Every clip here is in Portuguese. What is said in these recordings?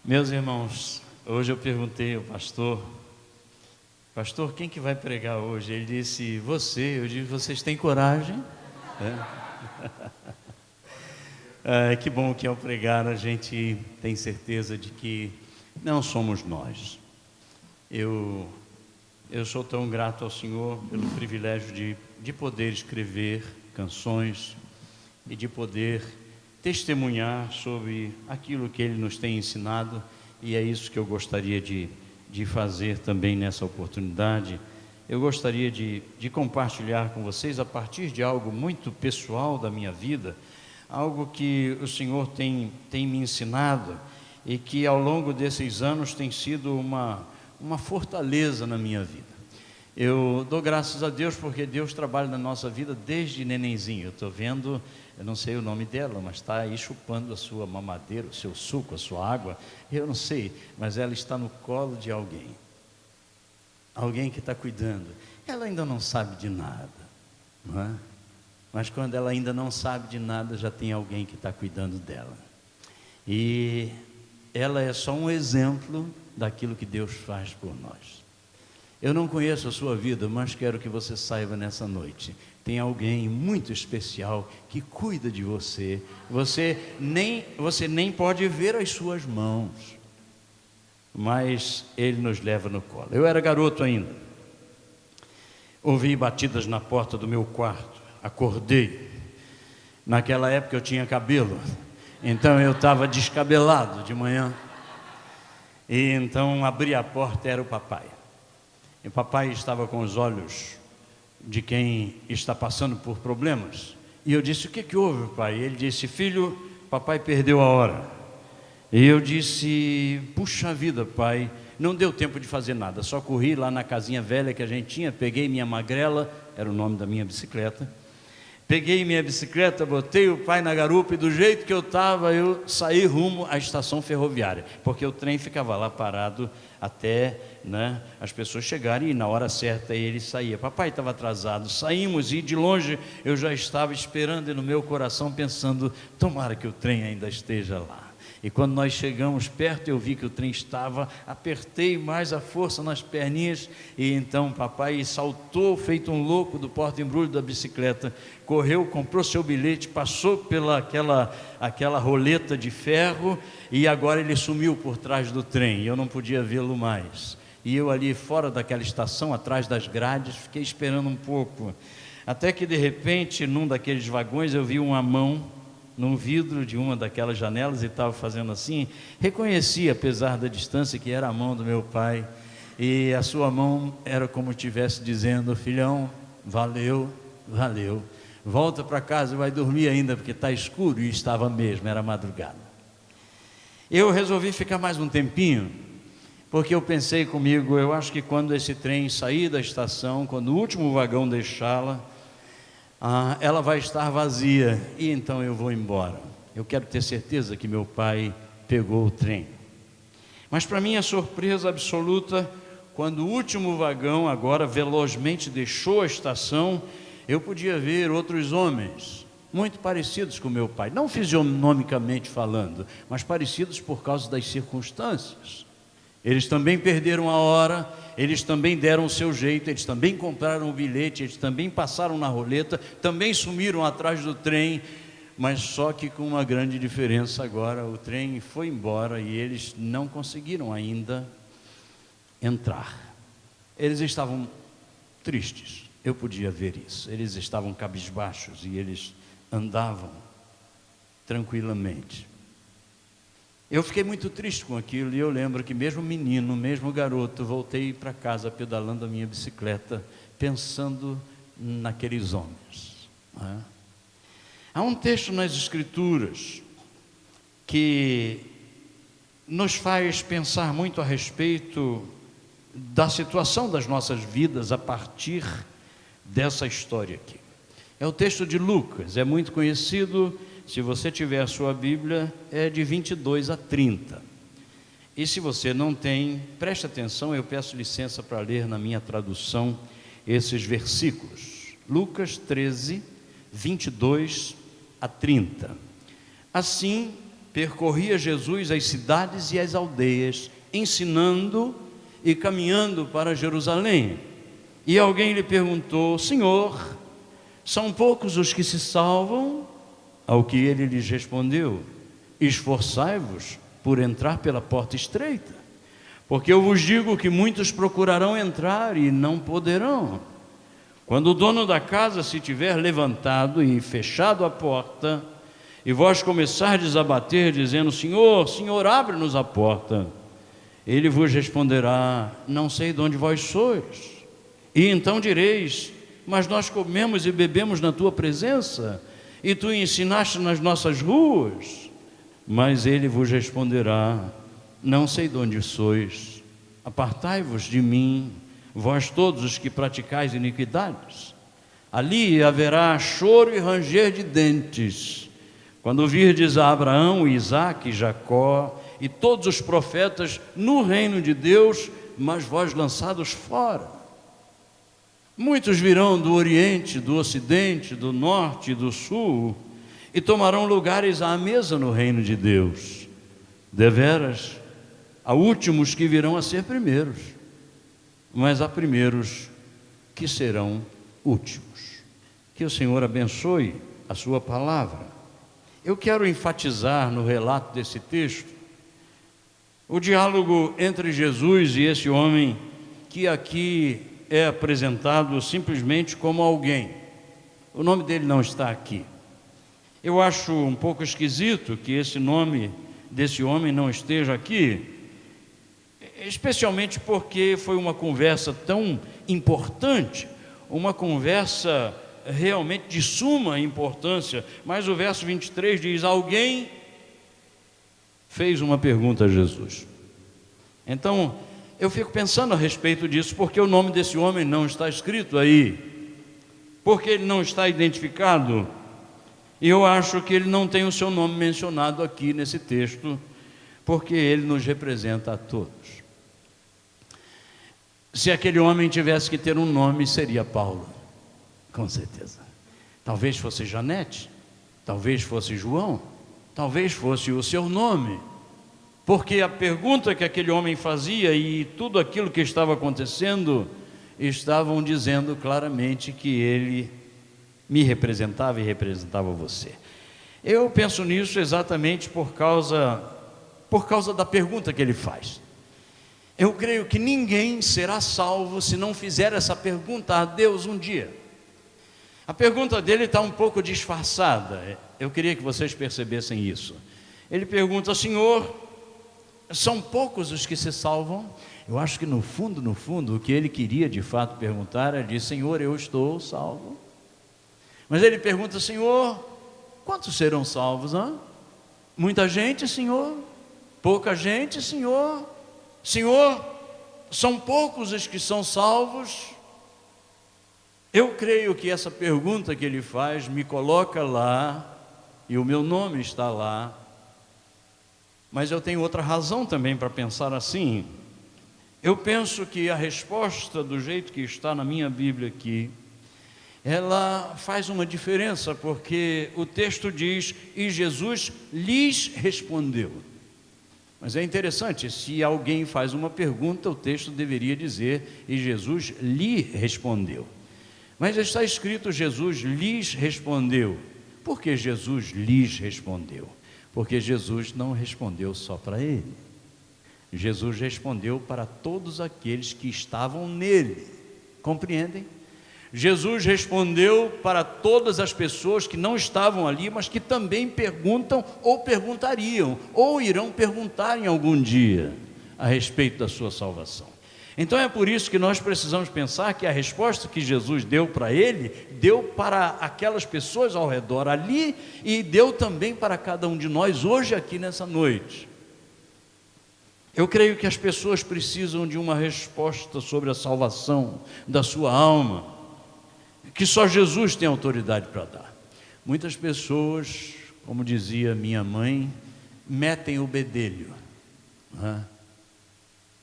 Meus irmãos, hoje eu perguntei ao pastor, quem que vai pregar hoje? Ele disse, você. Eu disse, vocês têm coragem? Que bom que ao pregar a gente tem certeza de que não somos nós. Eu sou tão grato ao Senhor pelo privilégio de poder escrever canções e de poder testemunhar sobre aquilo que Ele nos tem ensinado, e é isso que eu gostaria de fazer também nessa oportunidade. Eu gostaria de compartilhar com vocês a partir de algo muito pessoal da minha vida, algo que o Senhor tem me ensinado e que ao longo desses anos tem sido uma fortaleza na minha vida. Eu dou graças a Deus porque Deus trabalha na nossa vida desde nenenzinho. Eu estou vendo, eu não sei o nome dela, mas está aí chupando a sua mamadeira, o seu suco, a sua água, eu não sei, mas ela está no colo de alguém que está cuidando. Ela ainda não sabe de nada, não é? Mas quando ela ainda não sabe de nada, já tem alguém que está cuidando dela. E ela é só um exemplo daquilo que Deus faz por nós. Eu não conheço a sua vida, mas quero que você saiba nessa noite, tem alguém muito especial que cuida de você. Você nem pode ver as suas mãos, mas Ele nos leva no colo. Eu era garoto ainda, ouvi batidas na porta do meu quarto, acordei. Naquela época eu tinha cabelo, então eu estava descabelado de manhã, e então abri a porta, era o papai. E o papai estava com os olhos de quem está passando por problemas. E eu disse, o que houve, pai? Ele disse, filho, papai perdeu a hora. E eu disse, puxa vida, pai, não deu tempo de fazer nada. Só corri lá na casinha velha que a gente tinha, peguei minha magrela, era o nome da minha bicicleta. Peguei minha bicicleta, botei o pai na garupa e do jeito que eu estava, eu saí rumo à estação ferroviária, porque o trem ficava lá parado até as pessoas chegarem, e na hora certa ele saía. Papai estava atrasado, saímos e de longe eu já estava esperando, e no meu coração pensando, tomara que o trem ainda esteja lá. E quando nós chegamos perto, eu vi que o trem estava, apertei mais a força nas perninhas, e então papai saltou feito um louco do porta-embrulho da bicicleta, correu, comprou seu bilhete, passou pela aquela roleta de ferro, e agora ele sumiu por trás do trem, e eu não podia vê-lo mais. E eu ali fora daquela estação, atrás das grades, fiquei esperando um pouco, até que de repente, num daqueles vagões, eu vi uma mão num vidro de uma daquelas janelas e estava fazendo assim. Reconheci, apesar da distância, que era a mão do meu pai, e a sua mão era como estivesse dizendo, filhão, valeu, volta para casa, vai dormir ainda porque está escuro, e estava mesmo, era madrugada. Eu resolvi ficar mais um tempinho, porque eu pensei comigo, eu acho que quando esse trem sair da estação, quando o último vagão deixá-la, ela vai estar vazia, e então eu vou embora. Eu quero ter certeza que meu pai pegou o trem. Mas para minha surpresa absoluta, quando o último vagão agora velozmente deixou a estação, eu podia ver outros homens muito parecidos com meu pai, não fisionomicamente falando, mas parecidos por causa das circunstâncias. Eles também perderam a hora, eles também deram o seu jeito, eles também compraram o bilhete, eles também passaram na roleta, também sumiram atrás do trem, mas só que com uma grande diferença agora, o trem foi embora e eles não conseguiram ainda entrar. Eles estavam tristes, eu podia ver isso, eles estavam cabisbaixos e eles andavam tranquilamente. Eu fiquei muito triste com aquilo, e eu lembro que mesmo menino, mesmo garoto, voltei para casa pedalando a minha bicicleta, pensando naqueles homens. Há um texto nas Escrituras que nos faz pensar muito a respeito da situação das nossas vidas a partir dessa história aqui. É o texto de Lucas, é muito conhecido. Se você tiver a sua Bíblia, é de 22 a 30. E se você não tem, preste atenção, eu peço licença para ler na minha tradução esses versículos. Lucas 13, 22 a 30. Assim, percorria Jesus as cidades e as aldeias, ensinando e caminhando para Jerusalém. E alguém lhe perguntou: Senhor, são poucos os que se salvam? Ao que ele lhes respondeu: esforçai-vos por entrar pela porta estreita, porque eu vos digo que muitos procurarão entrar e não poderão. Quando o dono da casa se tiver levantado e fechado a porta, e vós começardes a bater, dizendo: Senhor, Senhor, abre-nos a porta, ele vos responderá: não sei de onde vós sois. E então direis: mas nós comemos e bebemos na tua presença, e tu ensinaste nas nossas ruas. Mas ele vos responderá: não sei de onde sois, apartai-vos de mim, vós todos os que praticais iniquidades. Ali haverá choro e ranger de dentes, quando virdes a Abraão, Isaque e Jacó e todos os profetas no reino de Deus, mas vós lançados fora. Muitos virão do Oriente, do Ocidente, do Norte e do Sul, e tomarão lugares à mesa no reino de Deus. Deveras, há últimos que virão a ser primeiros, mas há primeiros que serão últimos. Que o Senhor abençoe a sua palavra. Eu quero enfatizar no relato desse texto o diálogo entre Jesus e esse homem que aqui é apresentado simplesmente como alguém. O nome dele não está aqui. Eu acho um pouco esquisito que esse nome desse homem não esteja aqui, especialmente porque foi uma conversa tão importante, uma conversa realmente de suma importância. Mas o verso 23 diz: alguém fez uma pergunta a Jesus. Então, eu fico pensando a respeito disso, porque o nome desse homem não está escrito aí, porque ele não está identificado, e eu acho que ele não tem o seu nome mencionado aqui nesse texto, porque ele nos representa a todos. Se aquele homem tivesse que ter um nome, seria Paulo, com certeza. Talvez fosse Janete, talvez fosse João, talvez fosse o seu nome, porque a pergunta que aquele homem fazia e tudo aquilo que estava acontecendo estavam dizendo claramente que ele me representava e representava você. Eu penso nisso exatamente por causa da pergunta que ele faz. Eu creio que ninguém será salvo se não fizer essa pergunta a Deus um dia. A pergunta dele está um pouco disfarçada. Eu queria que vocês percebessem isso. Ele pergunta: Senhor, são poucos os que se salvam? Eu acho que no fundo, o que ele queria de fato perguntar é de: Senhor, eu estou salvo. Mas ele pergunta: Senhor, quantos serão salvos? Muita gente, Senhor? Pouca gente, Senhor? Senhor, são poucos os que são salvos? Eu creio que essa pergunta que ele faz me coloca lá, e o meu nome está lá. Mas eu tenho outra razão também para pensar assim. Eu penso que a resposta, do jeito que está na minha Bíblia aqui, ela faz uma diferença, porque o texto diz: e Jesus lhes respondeu. Mas é interessante, se alguém faz uma pergunta, o texto deveria dizer: e Jesus lhe respondeu. Mas está escrito: Jesus lhes respondeu. Por que Jesus lhes respondeu? Porque Jesus não respondeu só para ele. Jesus respondeu para todos aqueles que estavam nele. Compreendem? Jesus respondeu para todas as pessoas que não estavam ali, mas que também perguntam ou perguntariam, ou irão perguntar em algum dia a respeito da sua salvação. Então é por isso que nós precisamos pensar que a resposta que Jesus deu para ele, deu para aquelas pessoas ao redor ali, e deu também para cada um de nós hoje aqui nessa noite. Eu creio que as pessoas precisam de uma resposta sobre a salvação da sua alma, que só Jesus tem autoridade para dar. Muitas pessoas, como dizia minha mãe, metem o bedelho,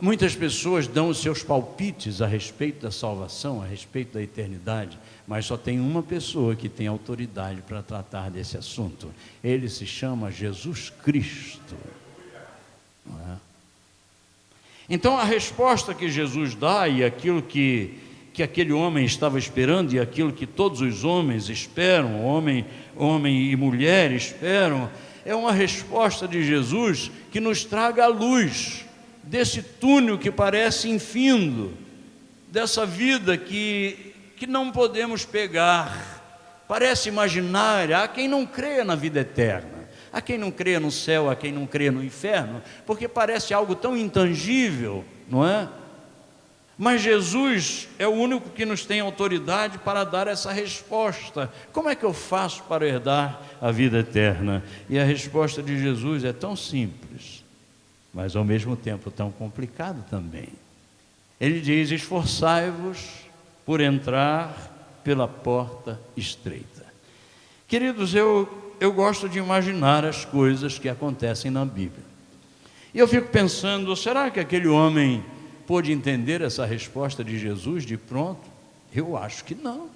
Muitas pessoas dão os seus palpites a respeito da salvação, a respeito da eternidade, mas só tem uma pessoa que tem autoridade para tratar desse assunto. Ele se chama Jesus Cristo. Não é? Então a resposta que Jesus dá e aquilo que aquele homem estava esperando e aquilo que todos os homens esperam, homem e mulher esperam, é uma resposta de Jesus que nos traga a luz desse túnel que parece infindo, dessa vida que não podemos pegar, parece imaginária. Há quem não creia na vida eterna, há quem não creia no céu, há quem não creia no inferno, porque parece algo tão intangível, não é? Mas Jesus é o único que nos tem autoridade para dar essa resposta. Como é que eu faço para herdar a vida eterna? E a resposta de Jesus é tão simples, mas ao mesmo tempo tão complicado também. Ele diz: esforçai-vos por entrar pela porta estreita. Queridos, eu gosto de imaginar as coisas que acontecem na Bíblia. E eu fico pensando, será que aquele homem pôde entender essa resposta de Jesus de pronto? Eu acho que não.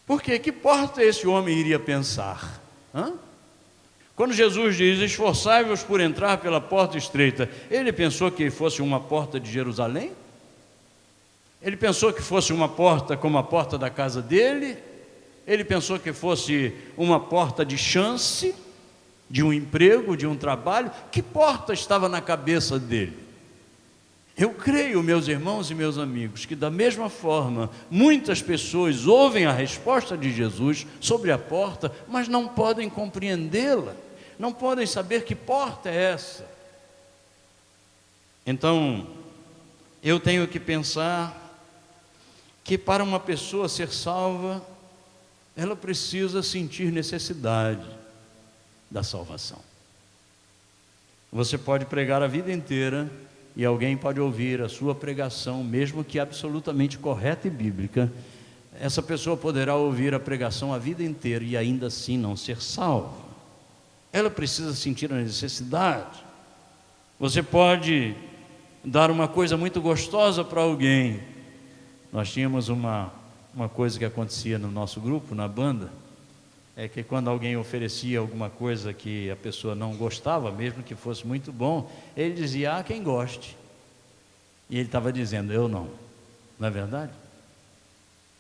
Porque que porta esse homem iria pensar? Quando Jesus diz: esforçai-vos por entrar pela porta estreita, ele pensou que fosse uma porta de Jerusalém? Ele pensou que fosse uma porta como a porta da casa dele? Ele pensou que fosse uma porta de chance, de um emprego, de um trabalho? Que porta estava na cabeça dele? Eu creio, meus irmãos e meus amigos, que da mesma forma, muitas pessoas ouvem a resposta de Jesus sobre a porta, mas não podem compreendê-la, não podem saber que porta é essa. Então, eu tenho que pensar que para uma pessoa ser salva, ela precisa sentir necessidade da salvação. Você pode pregar a vida inteira e alguém pode ouvir a sua pregação, mesmo que absolutamente correta e bíblica. Essa pessoa poderá ouvir a pregação a vida inteira e ainda assim não ser salva. Ela precisa sentir a necessidade. Você pode dar uma coisa muito gostosa para alguém. Nós tínhamos uma coisa que acontecia no nosso grupo, na banda, é que quando alguém oferecia alguma coisa que a pessoa não gostava, mesmo que fosse muito bom, ele dizia: quem goste. E ele estava dizendo: eu não. Não é verdade?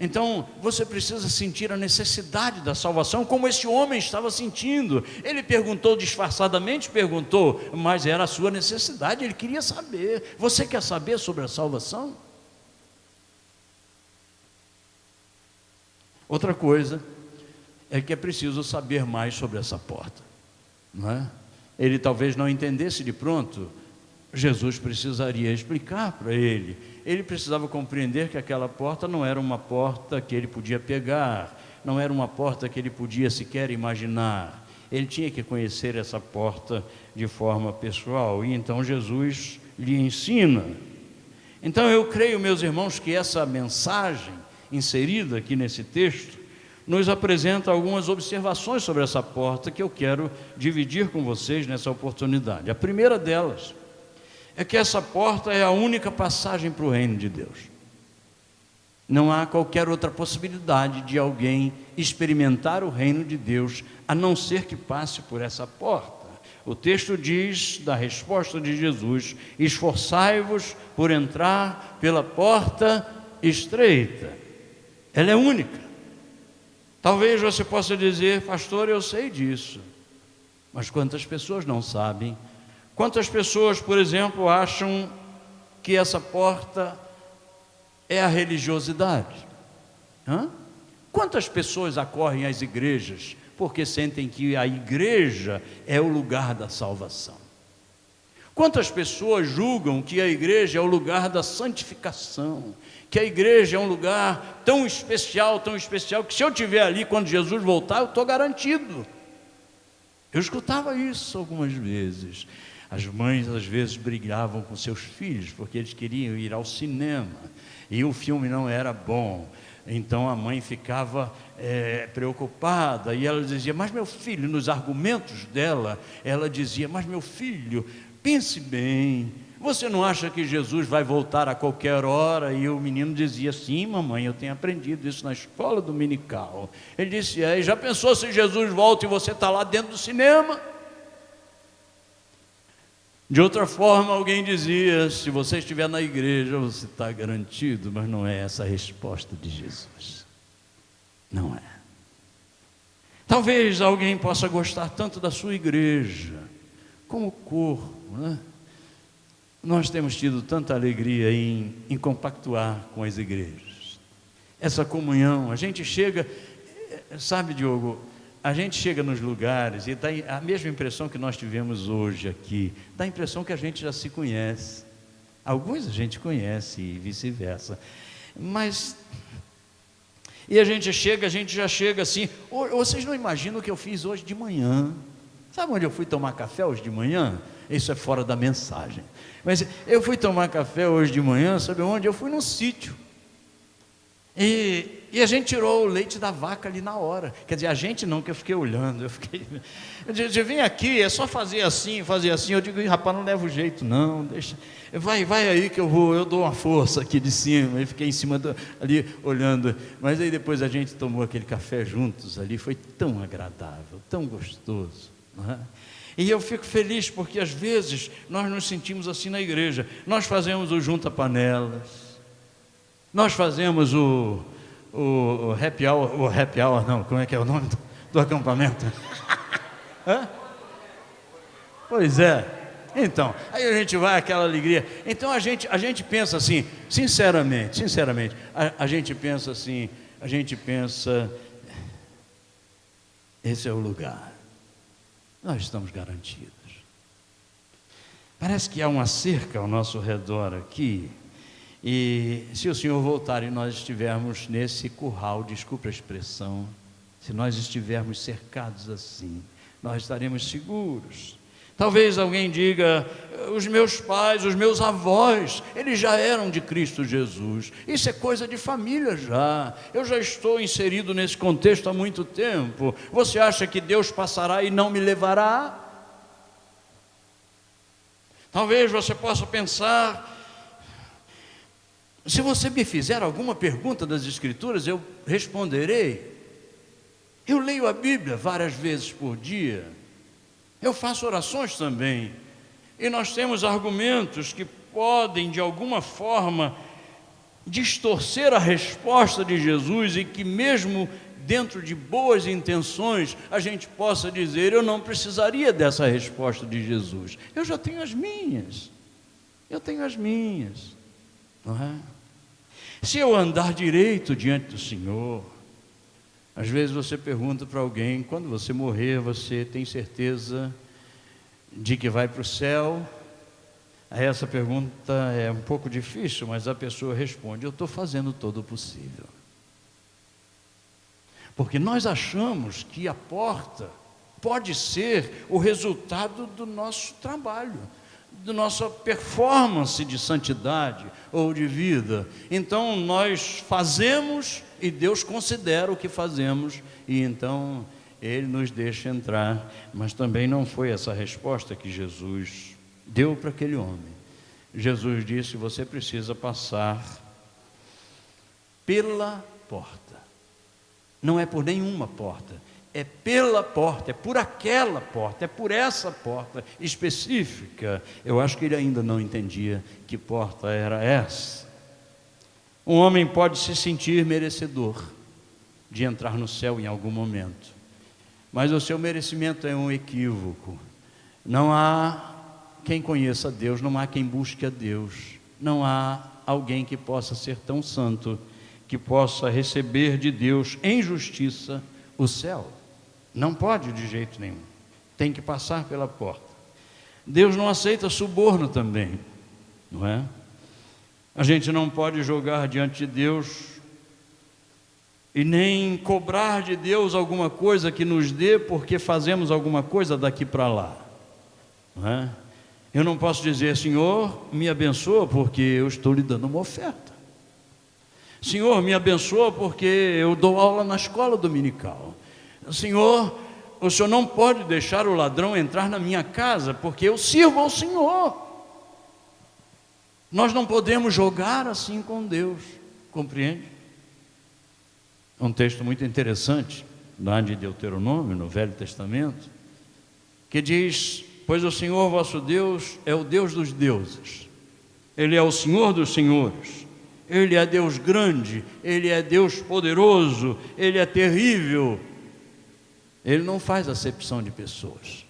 Então, você precisa sentir a necessidade da salvação, como esse homem estava sentindo. Ele perguntou disfarçadamente, perguntou, mas era a sua necessidade, ele queria saber. Você quer saber sobre a salvação? Outra coisa é que é preciso saber mais sobre essa porta, não é? Ele talvez não entendesse de pronto. Jesus precisaria explicar para ele. Ele precisava compreender que aquela porta não era uma porta que ele podia pegar, não era uma porta que ele podia sequer imaginar. Ele tinha que conhecer essa porta de forma pessoal, e então Jesus lhe ensina. Então eu creio, meus irmãos, que essa mensagem inserida aqui nesse texto nos apresenta algumas observações sobre essa porta que eu quero dividir com vocês nessa oportunidade. A primeira delas é que essa porta é a única passagem para o reino de Deus. Não há qualquer outra possibilidade de alguém experimentar o reino de Deus, a não ser que passe por essa porta. O texto diz da resposta de Jesus: esforçai-vos por entrar pela porta estreita. Ela é única. Talvez você possa dizer: pastor, eu sei disso. Mas quantas pessoas não sabem? Quantas pessoas, por exemplo, acham que essa porta é a religiosidade? Quantas pessoas acorrem às igrejas porque sentem que a igreja é o lugar da salvação? Quantas pessoas julgam que a igreja é o lugar da santificação, que a igreja é um lugar tão especial, que se eu estiver ali quando Jesus voltar, eu estou garantido? Eu escutava isso algumas vezes. As mães às vezes brigavam com seus filhos porque eles queriam ir ao cinema e o filme não era bom. Então a mãe ficava preocupada e ela dizia: mas meu filho, nos argumentos dela, ela dizia: mas meu filho, pense bem, Você não acha que Jesus vai voltar a qualquer hora? E o menino dizia: sim, mamãe, eu tenho aprendido isso na escola dominical. Ele disse: e já pensou se Jesus volta e você está lá dentro do cinema? De outra forma, alguém dizia: se você estiver na igreja, você está garantido. Mas não é essa a resposta de Jesus. Não é. Talvez alguém possa gostar tanto da sua igreja como corpo, né? Nós temos tido tanta alegria em compactuar com as igrejas. Essa comunhão, a gente chega, sabe, Diogo, a gente chega nos lugares e dá a mesma impressão que nós tivemos hoje aqui, dá a impressão que a gente já se conhece. Alguns a gente conhece e vice-versa, mas... E a gente já chega assim. Vocês não imaginam o que eu fiz hoje de manhã? Sabe onde eu fui tomar café hoje de manhã? Isso é fora da mensagem. Mas eu fui tomar café hoje de manhã, sabe onde? Eu fui num sítio. E a gente tirou o leite da vaca ali na hora. Quer dizer, a gente não, que eu fiquei olhando. Eu disse: vem aqui, é só fazer assim, fazer assim. Eu digo: rapaz, não leva o jeito não, deixa. Vai aí que eu dou uma força aqui de cima. E fiquei em cima ali olhando. Mas aí depois a gente tomou aquele café juntos ali. Foi tão agradável, tão gostoso, não é? E eu fico feliz porque às vezes nós nos sentimos assim na igreja. Nós fazemos o junta-panelas, nós fazemos o happy hour não, como é que é o nome do acampamento? Hã? Pois é, então, aí a gente vai, aquela alegria. Então a gente pensa assim, sinceramente, a gente pensa assim, esse é o lugar. Nós estamos garantidos. Parece que há uma cerca ao nosso redor aqui. E se o Senhor voltar e nós estivermos nesse curral, desculpa a expressão, se nós estivermos cercados assim, nós estaremos seguros. Talvez alguém diga: os meus pais, os meus avós, eles já eram de Cristo Jesus. Isso é coisa de família já. Eu já estou inserido nesse contexto há muito tempo. Você acha que Deus passará e não me levará? Talvez você possa pensar: se você me fizer alguma pergunta das Escrituras, eu responderei. Eu leio a Bíblia várias vezes por dia. Eu faço orações também. E nós temos argumentos que podem, de alguma forma, distorcer a resposta de Jesus e que mesmo dentro de boas intenções, a gente possa dizer: eu não precisaria dessa resposta de Jesus. Eu já tenho as minhas. Não é? Se eu andar direito diante do Senhor, às vezes você pergunta para alguém: quando você morrer, você tem certeza de que vai para o céu? Aí essa pergunta é um pouco difícil, mas a pessoa responde: eu estou fazendo todo o possível. Porque nós achamos que a porta pode ser o resultado do nosso trabalho, da nossa performance de santidade ou de vida. Então nós fazemos e Deus considera o que fazemos, e então Ele nos deixa entrar. Mas também não foi essa a resposta que Jesus deu para aquele homem. Jesus disse: você precisa passar pela porta. Não é por nenhuma porta, é pela porta, é por aquela porta, é por essa porta específica. Eu acho que ele ainda não entendia que porta era essa. Um homem pode se sentir merecedor de entrar no céu em algum momento, mas o seu merecimento é um equívoco. Não há quem conheça Deus, não há quem busque a Deus, não há alguém que possa ser tão santo, que possa receber de Deus em justiça o céu. Não pode de jeito nenhum, tem que passar pela porta. Deus não aceita suborno também, não é? A gente não pode jogar diante de Deus e nem cobrar de Deus alguma coisa que nos dê porque fazemos alguma coisa daqui para lá, não é? Eu não posso dizer: Senhor, me abençoa porque eu estou lhe dando uma oferta. Senhor, me abençoa porque eu dou aula na escola dominical. Senhor, o Senhor não pode deixar o ladrão entrar na minha casa porque eu sirvo ao Senhor. Nós não podemos jogar assim com Deus, compreende? Um texto muito interessante, lá de Deuteronômio, no Velho Testamento, que diz: pois o Senhor vosso Deus é o Deus dos deuses, Ele é o Senhor dos senhores, Ele é Deus grande, Ele é Deus poderoso, Ele é terrível. Ele não faz acepção de pessoas.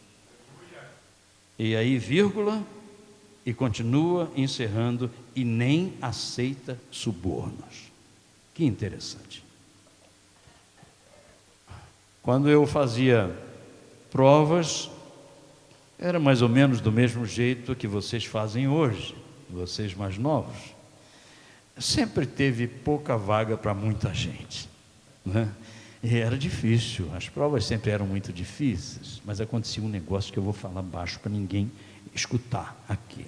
E aí, vírgula, e continua encerrando: e nem aceita subornos. Que interessante. Quando eu fazia provas, era mais ou menos do mesmo jeito que vocês fazem hoje, vocês mais novos. Sempre teve pouca vaga para muita gente, né? E era difícil, as provas sempre eram muito difíceis, mas acontecia um negócio que eu vou falar baixo para ninguém escutar aqui.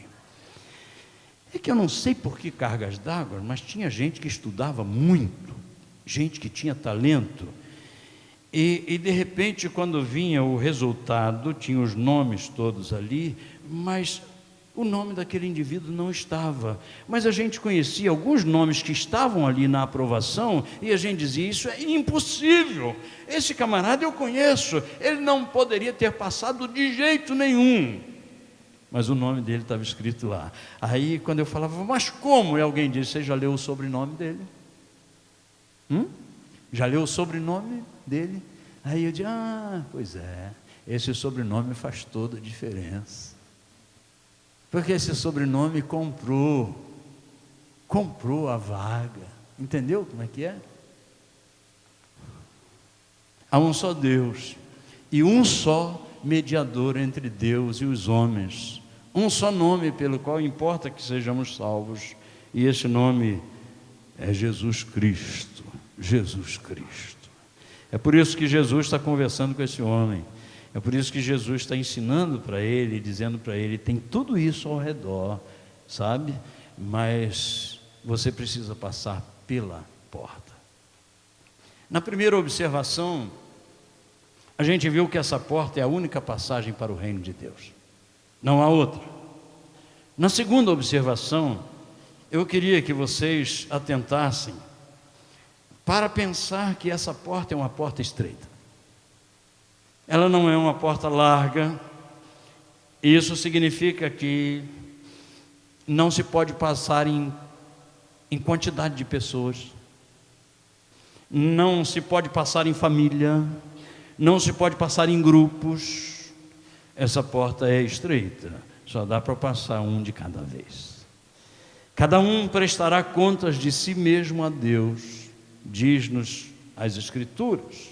É que eu não sei por que cargas d'água, mas tinha gente que estudava muito, gente que tinha talento, e de repente, quando vinha o resultado, tinha os nomes todos ali, mas o nome daquele indivíduo não estava. Mas a gente conhecia alguns nomes que estavam ali na aprovação, e a gente dizia: isso é impossível, esse camarada eu conheço, ele não poderia ter passado de jeito nenhum. Mas o nome dele estava escrito lá. Aí quando eu falava: mas como? E alguém disse: você já leu o sobrenome dele? Já leu o sobrenome dele? Aí eu disse: ah, pois é, esse sobrenome faz toda a diferença, porque esse sobrenome comprou a vaga. Entendeu como é que é? Há um só Deus e um só mediador entre Deus e os homens, um só nome pelo qual importa que sejamos salvos, e esse nome é Jesus Cristo. Jesus Cristo. É por isso que Jesus está conversando com esse homem, é por isso que Jesus está ensinando para ele, dizendo para ele: tem tudo isso ao redor, sabe? Mas você precisa passar pela porta. Na primeira observação, a gente viu que essa porta é a única passagem para o reino de Deus, não há outra. Na segunda observação, eu queria que vocês atentassem para pensar que essa porta é uma porta estreita. Ela não é uma porta larga. Isso significa que não se pode passar em quantidade de pessoas, não se pode passar em família, não se pode passar em grupos. Essa porta é estreita, só dá para passar um de cada vez. Cada um prestará contas de si mesmo a Deus, diz-nos as Escrituras.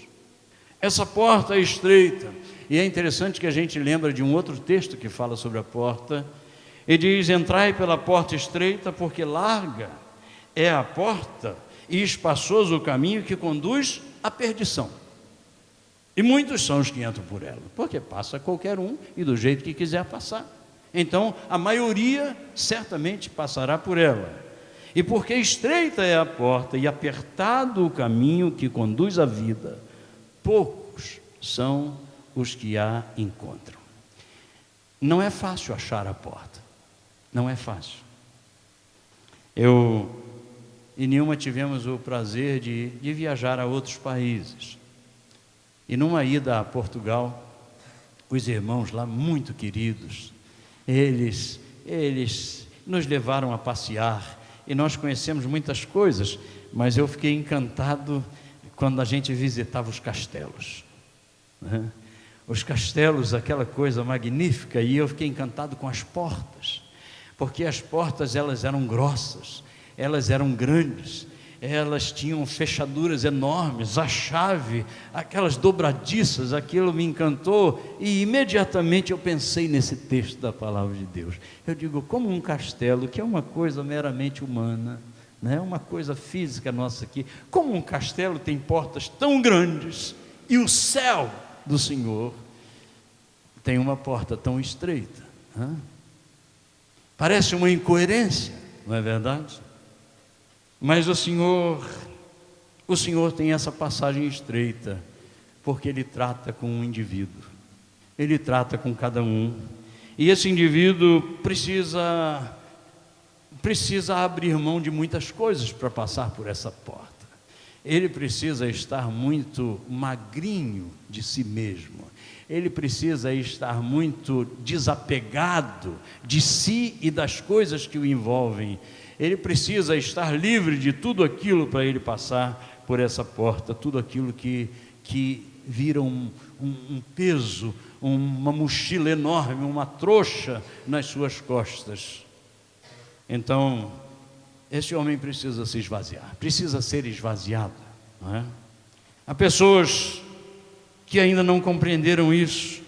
Essa porta é estreita, e é interessante que a gente lembra de um outro texto que fala sobre a porta, e diz: entrai pela porta estreita, porque larga é a porta e espaçoso o caminho que conduz à perdição, e muitos são os que entram por ela, porque passa qualquer um e do jeito que quiser passar. Então a maioria certamente passará por ela. E porque estreita é a porta e apertado o caminho que conduz à vida, poucos são os que a encontram. Não é fácil achar a porta, não é fácil. Eu e Nilma tivemos o prazer de viajar a outros países, e numa ida a Portugal, os irmãos lá, muito queridos, eles nos levaram a passear, e nós conhecemos muitas coisas, mas eu fiquei encantado quando a gente visitava os castelos, né? Os castelos, aquela coisa magnífica, e eu fiquei encantado com as portas, porque as portas, elas eram grossas, elas eram grandes, elas tinham fechaduras enormes, a chave, aquelas dobradiças, aquilo me encantou, e imediatamente eu pensei nesse texto da palavra de Deus. Eu digo: como um castelo, que é uma coisa meramente humana, né? Uma coisa física nossa aqui, como um castelo tem portas tão grandes, e o céu do Senhor tem uma porta tão estreita, né? Parece uma incoerência, não é verdade? Mas o Senhor tem essa passagem estreita, porque Ele trata com um indivíduo, Ele trata com cada um, e esse indivíduo precisa precisa abrir mão de muitas coisas para passar por essa porta. Ele precisa estar muito magrinho de si mesmo. Ele precisa estar muito desapegado de si e das coisas que o envolvem. Ele precisa estar livre de tudo aquilo para ele passar por essa porta, tudo aquilo que vira um peso, uma mochila enorme, uma trouxa nas suas costas. Então, esse homem precisa se esvaziar, precisa ser esvaziado, não é? Há pessoas que ainda não compreenderam isso,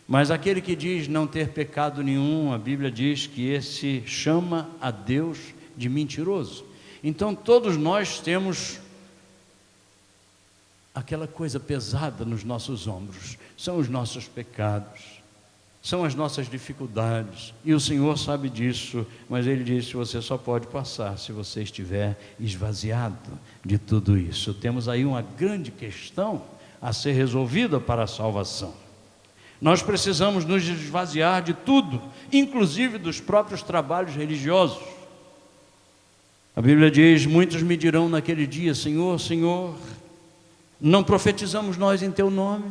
mas aquele que diz não ter pecado nenhum, a Bíblia diz que esse chama a Deus de mentiroso. Então todos nós temos aquela coisa pesada nos nossos ombros, são os nossos pecados, são as nossas dificuldades, e o Senhor sabe disso, mas Ele disse: você só pode passar se você estiver esvaziado de tudo isso. Temos aí uma grande questão a ser resolvida para a salvação. Nós precisamos nos esvaziar de tudo, inclusive dos próprios trabalhos religiosos. A Bíblia diz: muitos me dirão naquele dia: Senhor, Senhor, não profetizamos nós em Teu nome?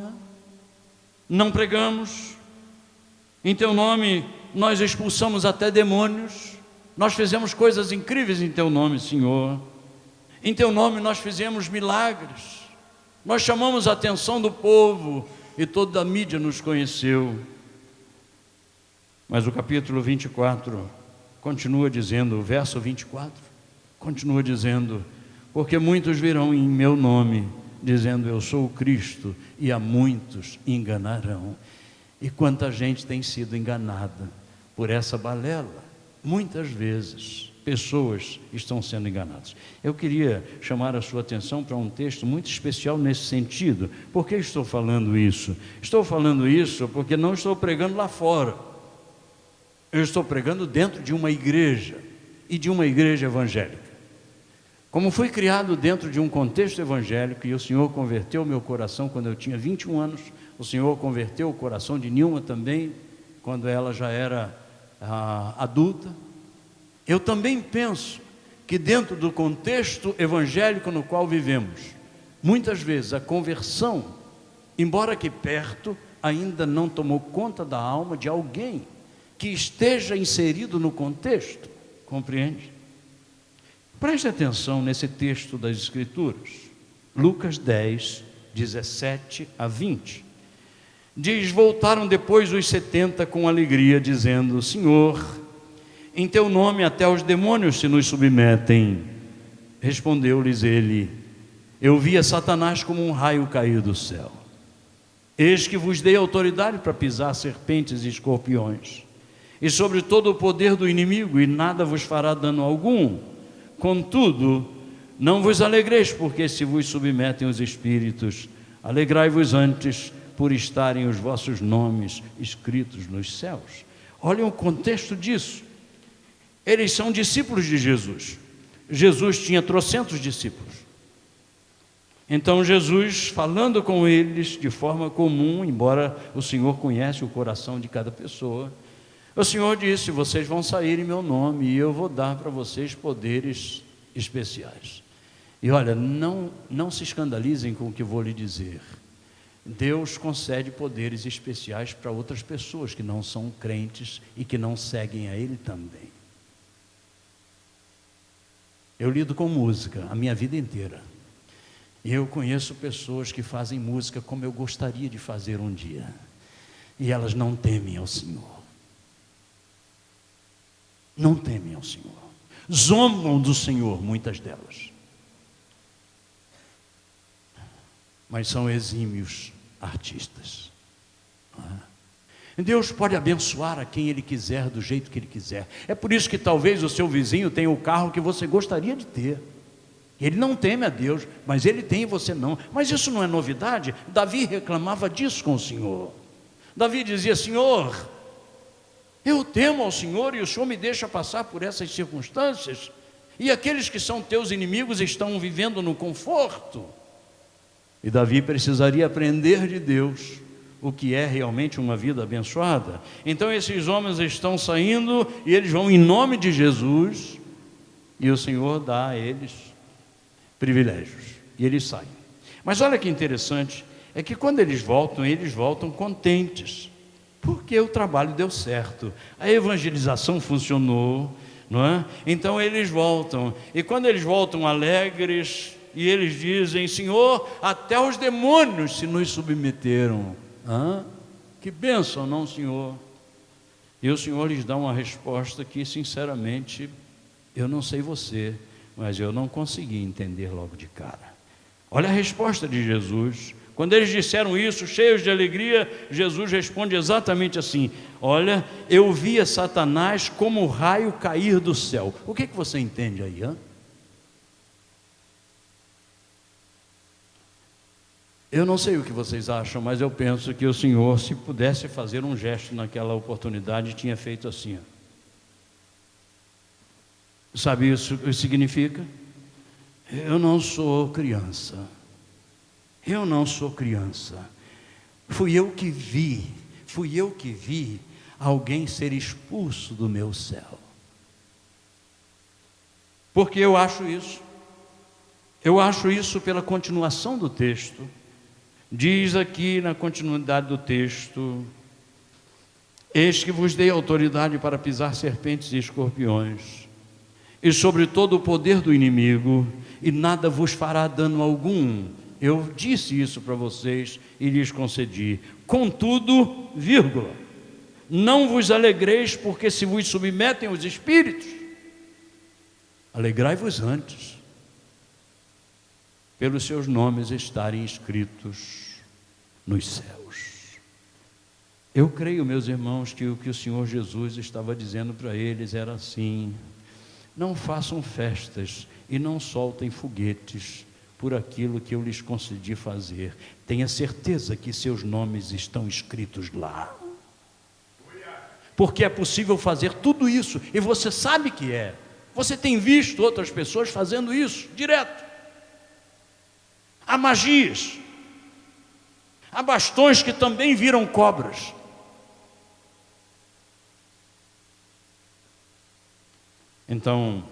Não pregamos? Em Teu nome nós expulsamos até demônios? Nós fizemos coisas incríveis em Teu nome, Senhor. Em Teu nome nós fizemos milagres. Nós chamamos a atenção do povo e toda a mídia nos conheceu. Mas o capítulo 24 continua dizendo, o verso 24 continua dizendo: porque muitos virão em meu nome, dizendo eu sou o Cristo, e a muitos enganarão. E quanta gente tem sido enganada por essa balela. Muitas vezes pessoas estão sendo enganadas. Eu queria chamar a sua atenção para um texto muito especial nesse sentido. Por que estou falando isso? Estou falando isso porque não estou pregando lá fora. Eu estou pregando dentro de uma igreja, e de uma igreja evangélica. Como fui criado dentro de um contexto evangélico, e o Senhor converteu meu coração quando eu tinha 21 anos, o Senhor converteu o coração de Nilma também, quando ela já era adulta. Eu também penso que dentro do contexto evangélico no qual vivemos, muitas vezes a conversão, embora aqui perto, ainda não tomou conta da alma de alguém que esteja inserido no contexto, compreende? Preste atenção nesse texto das Escrituras, Lucas 10, 17 a 20. Diz: voltaram depois os 70 com alegria, dizendo: Senhor, em Teu nome até os demônios se nos submetem. Respondeu-lhes ele: eu via Satanás como um raio cair do céu. Eis que vos dei autoridade para pisar serpentes e escorpiões, e sobre todo o poder do inimigo, e nada vos fará dano algum. Contudo, não vos alegreis, porque se vos submetem os espíritos, alegrai-vos antes por estarem os vossos nomes escritos nos céus. Olhem o contexto disso. Eles são discípulos de Jesus. Jesus tinha trocentos discípulos. Então Jesus, falando com eles de forma comum, embora o Senhor conhece o coração de cada pessoa, o Senhor disse: vocês vão sair em meu nome, e eu vou dar para vocês poderes especiais. E olha, não se escandalizem com o que vou lhe dizer. Deus concede poderes especiais para outras pessoas que não são crentes e que não seguem a Ele também. Eu lido com música a minha vida inteira, e eu conheço pessoas que fazem música como eu gostaria de fazer um dia, e elas não temem ao Senhor. Não temem ao Senhor, zombam do Senhor, muitas delas, mas são exímios artistas. Deus pode abençoar a quem Ele quiser, do jeito que Ele quiser. É por isso que talvez o seu vizinho tenha o carro que você gostaria de ter. Ele não teme a Deus, mas ele tem e você não. Mas isso não é novidade. Davi reclamava disso com o Senhor. Davi dizia: Senhor, eu temo ao Senhor, e o Senhor me deixa passar por essas circunstâncias, e aqueles que são teus inimigos estão vivendo no conforto. E Davi precisaria aprender de Deus o que é realmente uma vida abençoada. Então esses homens estão saindo e eles vão em nome de Jesus, e o Senhor dá a eles privilégios, e eles saem. Mas olha que interessante, é que quando eles voltam contentes, porque o trabalho deu certo, a evangelização funcionou, não é? Então eles voltam, e quando eles voltam alegres, e eles dizem: Senhor, até os demônios se nos submeteram. Que bênção, não, Senhor? E o Senhor lhes dá uma resposta que, sinceramente, eu não sei você, mas eu não consegui entender logo de cara. Olha a resposta de Jesus. Quando eles disseram isso, cheios de alegria, Jesus responde exatamente assim: olha, eu via Satanás como o raio cair do céu. O que você entende aí, Eu não sei o que vocês acham, mas eu penso que o Senhor, se pudesse fazer um gesto naquela oportunidade, tinha feito assim. Sabe isso significa? Eu não sou criança. Eu não sou criança. Fui eu que vi alguém ser expulso do meu céu. Porque eu acho isso pela continuação do texto. Diz aqui na continuidade do texto: eis que vos dei autoridade para pisar serpentes e escorpiões, e sobre todo o poder do inimigo, e nada vos fará dano algum. Eu disse isso para vocês e lhes concedi. Contudo, não vos alegreis, porque se vos submetem os espíritos, alegrai-vos antes, pelos seus nomes estarem escritos nos céus. Eu creio, meus irmãos, que o que o Senhor Jesus estava dizendo para eles era assim: não façam festas e não soltem foguetes por aquilo que eu lhes concedi fazer. Tenha certeza que seus nomes estão escritos lá, porque é possível fazer tudo isso, e você sabe que é. Você tem visto outras pessoas fazendo isso direto. Há magias, há bastões que também viram cobras. Então,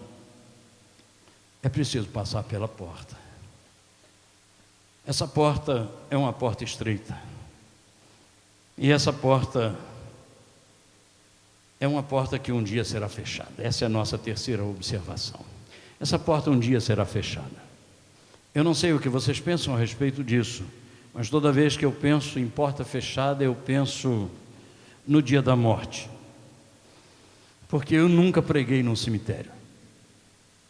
é preciso passar pela porta. Essa porta é uma porta estreita, e essa porta é uma porta que um dia será fechada. Essa é a nossa terceira observação. Essa porta um dia será fechada. Eu não sei o que vocês pensam a respeito disso, mas toda vez que eu penso em porta fechada, eu penso no dia da morte. Porque eu nunca preguei num cemitério.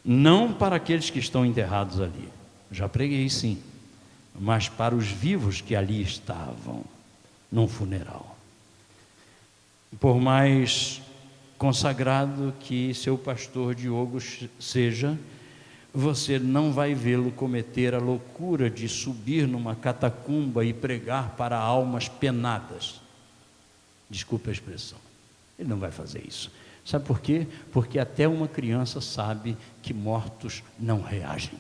Não para aqueles que estão enterrados ali. Já preguei sim, mas para os vivos que ali estavam, num funeral. Por mais consagrado que seu pastor Diogo seja, você não vai vê-lo cometer a loucura de subir numa catacumba e pregar para almas penadas. Desculpe a expressão. Ele não vai fazer isso. Sabe por quê? Porque até uma criança sabe que mortos não reagem.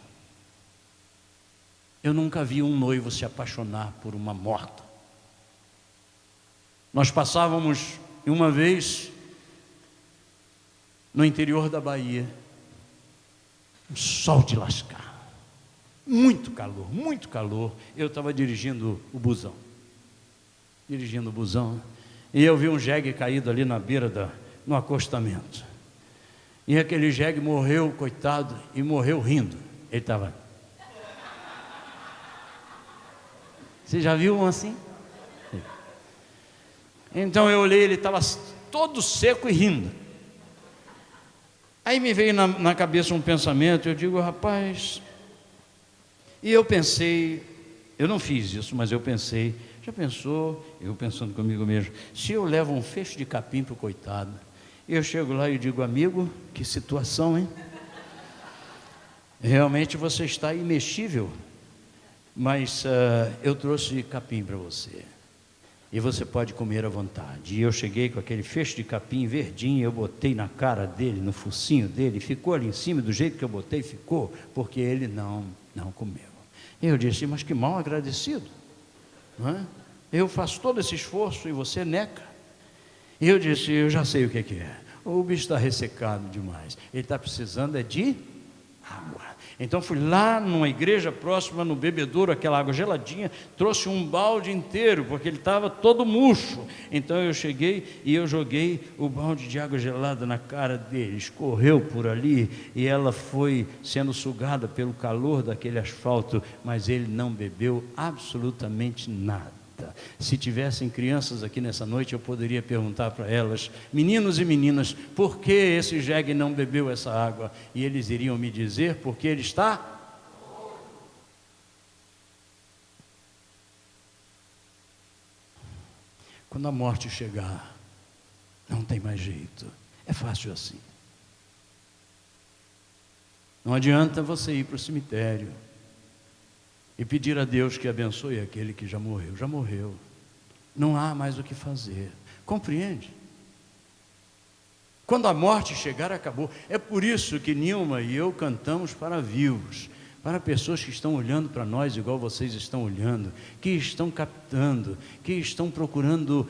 Eu nunca vi um noivo se apaixonar por uma morta. Nós passávamos uma vez no interior da Bahia, um sol de lascar, muito calor. Eu estava dirigindo o busão, e eu vi um jegue caído ali na beira no acostamento, e aquele jegue morreu, coitado, e morreu rindo. Ele estava... Você já viu um assim? Então eu olhei, ele estava todo seco e rindo. Aí me veio na cabeça um pensamento, eu digo: rapaz, e eu pensei, eu não fiz isso, mas eu pensei, já pensou, eu pensando comigo mesmo, se eu levo um feixe de capim para o coitado, eu chego lá e digo: amigo, que situação, hein? Realmente você está imexível, mas eu trouxe capim para você, e você pode comer à vontade. E eu cheguei com aquele feixe de capim verdinho, eu botei na cara dele, no focinho dele, ficou ali em cima, do jeito que eu botei, ficou, porque ele não comeu. E eu disse: mas que mal agradecido, não é? Eu faço todo esse esforço e você neca. E eu disse, eu já sei o que é. O bicho está ressecado demais. Ele está precisando é de água. Então fui lá numa igreja próxima, no bebedouro, aquela água geladinha, trouxe um balde inteiro, porque ele estava todo murcho. Então eu cheguei e eu joguei o balde de água gelada na cara dele, escorreu por ali e ela foi sendo sugada pelo calor daquele asfalto, mas ele não bebeu absolutamente nada. Se tivessem crianças aqui nessa noite, eu poderia perguntar para elas, meninos e meninas, por que esse jegue não bebeu essa água? E eles iriam me dizer, porque ele está... Quando a morte chegar, não tem mais jeito, é fácil assim. Não adianta você ir para o cemitério e pedir a Deus que abençoe aquele que já morreu. Já morreu. Não há mais o que fazer. Compreende? Quando a morte chegar, acabou. É por isso que Nilma e eu cantamos para vivos, para pessoas que estão olhando para nós igual vocês estão olhando, que estão captando, que estão procurando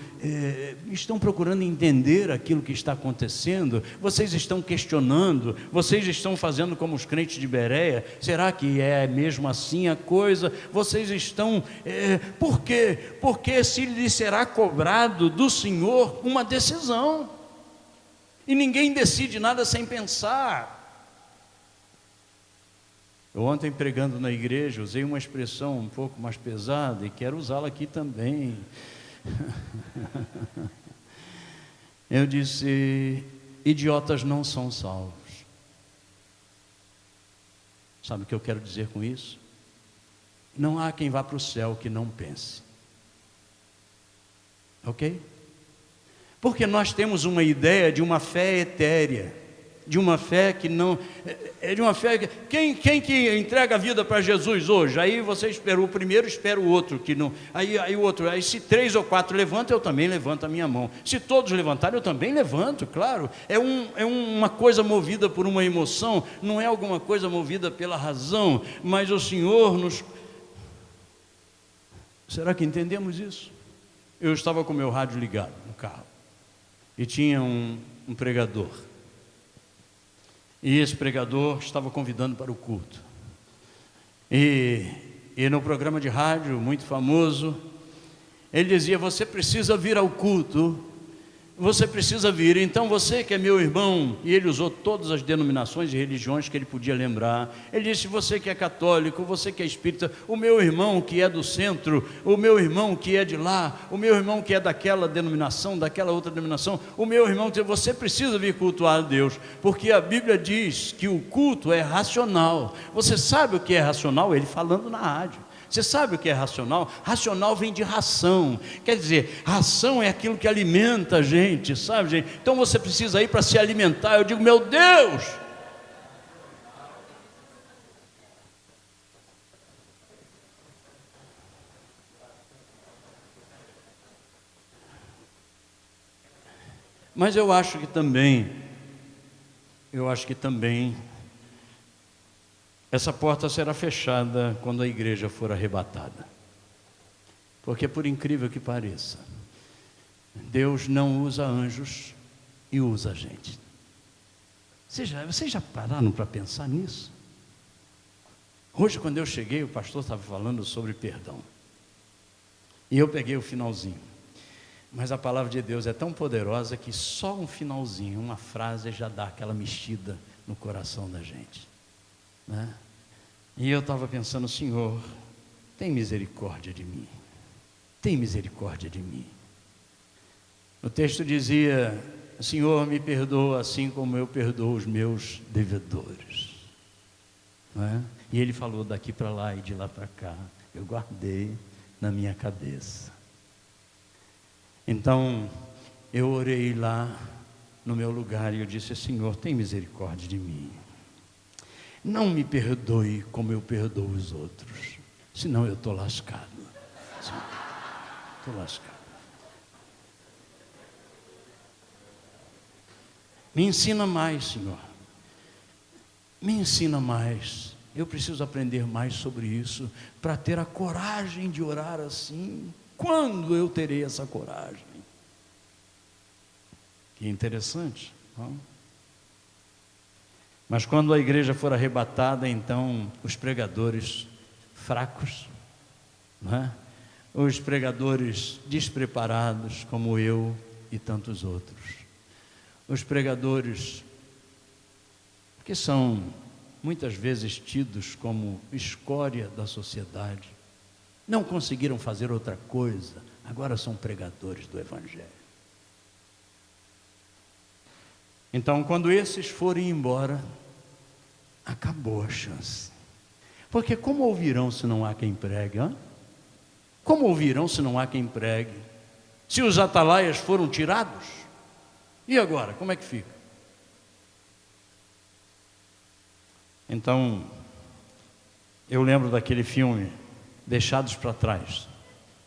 entender aquilo que está acontecendo. Vocês estão questionando, vocês estão fazendo como os crentes de Bereia. Será que é mesmo assim a coisa? Vocês estão... por quê? Porque se lhe será cobrado do Senhor uma decisão, e ninguém decide nada sem pensar. Eu ontem pregando na igreja, usei uma expressão um pouco mais pesada e quero usá-la aqui também. Eu disse, idiotas não são salvos. Sabe o que eu quero dizer com isso? Não há quem vá para o céu que não pense. Ok? Porque nós temos uma ideia de uma fé etérea, de uma fé que não... É de uma fé que... Quem que entrega a vida para Jesus hoje? Aí você espera o primeiro, espera o outro que não... Aí o outro... Aí se 3 ou 4 levantam, eu também levanto a minha mão. Se todos levantarem, eu também levanto, claro. É uma coisa movida por uma emoção, não é alguma coisa movida pela razão, mas o Senhor nos... Será que entendemos isso? Eu estava com o meu rádio ligado no carro e tinha um pregador. E esse pregador estava convidando para o culto. E no programa de rádio, muito famoso, ele dizia, você precisa vir ao culto, você precisa vir. Então você que é meu irmão, e ele usou todas as denominações e religiões que ele podia lembrar. Ele disse, você que é católico, você que é espírita, o meu irmão que é do centro, o meu irmão que é de lá, o meu irmão que é daquela denominação, daquela outra denominação, o meu irmão, você precisa vir cultuar a Deus, porque a Bíblia diz que o culto é racional. Você sabe o que é racional? Ele falando na rádio. Você sabe o que é racional? Racional vem de ração. Quer dizer, ração é aquilo que alimenta a gente, sabe, gente? Então você precisa ir para se alimentar. Eu digo, meu Deus! Mas eu acho que também, essa porta será fechada quando a igreja for arrebatada. Porque por incrível que pareça, Deus não usa anjos e usa a gente. Vocês já pararam para pensar nisso? Hoje quando eu cheguei, o pastor estava falando sobre perdão. E eu peguei o finalzinho. Mas a palavra de Deus é tão poderosa que só um finalzinho, uma frase já dá aquela mexida no coração da gente. Né? E eu estava pensando, Senhor, tem misericórdia de mim, tem misericórdia de mim. O texto dizia, Senhor, me perdoa assim como eu perdoo os meus devedores. Né? E ele falou daqui para lá e de lá para cá, eu guardei na minha cabeça. Então eu orei lá no meu lugar e eu disse, Senhor, tem misericórdia de mim. Não me perdoe como eu perdoo os outros, senão eu estou lascado. Estou lascado. Me ensina mais, Senhor. Me ensina mais. Eu preciso aprender mais sobre isso, para ter a coragem de orar assim, Quando eu terei essa coragem? Que interessante, não? Mas quando a igreja for arrebatada, então os pregadores fracos, não é? Os pregadores despreparados, como eu e tantos outros, os pregadores que são muitas vezes tidos como escória da sociedade, não conseguiram fazer outra coisa, agora são pregadores do Evangelho. Então, quando esses forem embora, acabou a chance. Porque como ouvirão se não há quem pregue? Hein? Como ouvirão se não há quem pregue? Se os atalaias foram tirados, e agora, como é que fica? Então, eu lembro daquele filme, Deixados para Trás.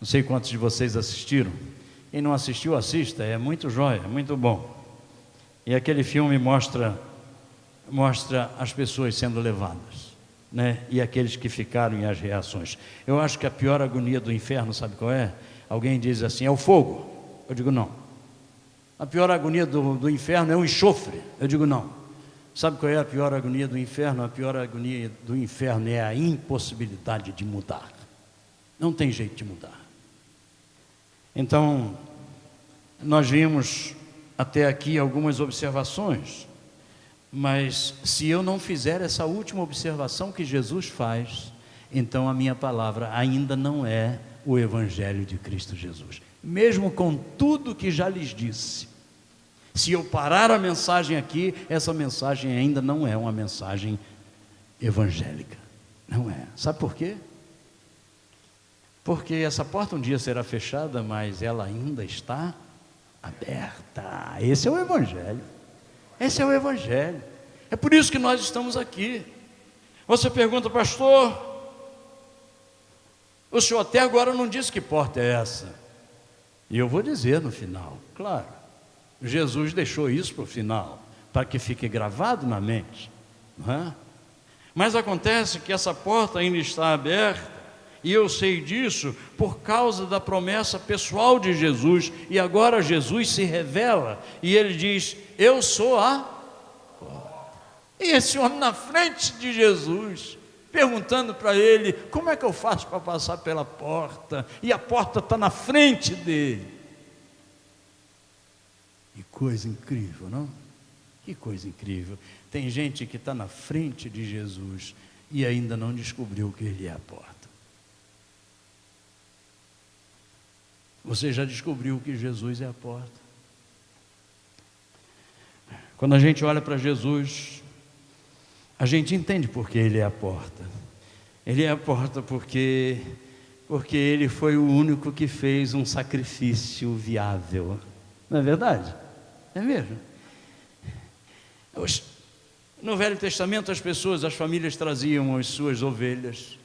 Não sei quantos de vocês assistiram. Quem não assistiu, assista, é muito jóia, muito bom. E aquele filme mostra as pessoas sendo levadas, né? E aqueles que ficaram e as reações. Eu acho que a pior agonia do inferno, sabe qual é? Alguém diz assim, é o fogo. Eu digo não. A pior agonia do inferno é o enxofre. Eu digo não. Sabe qual é a pior agonia do inferno? A pior agonia do inferno é a impossibilidade de mudar. Não tem jeito de mudar. Então, nós vimos até aqui algumas observações, mas se eu não fizer essa última observação que Jesus faz, então a minha palavra ainda não é o Evangelho de Cristo Jesus. Mesmo com tudo que já lhes disse, se eu parar a mensagem aqui, essa mensagem ainda não é uma mensagem evangélica. Não é. Sabe por quê? Porque essa porta um dia será fechada, mas ela ainda está aberta. Esse é o Evangelho. Esse é o Evangelho. É por isso que nós estamos aqui. Você pergunta, pastor, o senhor até agora não disse que porta é essa. E eu vou dizer no final, claro. Jesus deixou isso para o final, para que fique gravado na mente, não é? Mas acontece que essa porta ainda está aberta, e eu sei disso por causa da promessa pessoal de Jesus, e agora Jesus se revela, e ele diz, eu sou a porta. E esse homem na frente de Jesus, perguntando para ele, como é que eu faço para passar pela porta? E a porta está na frente dele. Que coisa incrível, não? Que coisa incrível. Tem gente que está na frente de Jesus e ainda não descobriu que Ele é a porta. Você já descobriu que Jesus é a porta? Quando a gente olha para Jesus, a gente entende porque Ele é a porta. Ele é a porta porque Ele foi o único que fez um sacrifício viável. Não é verdade? É mesmo. No Velho Testamento as famílias traziam as suas ovelhas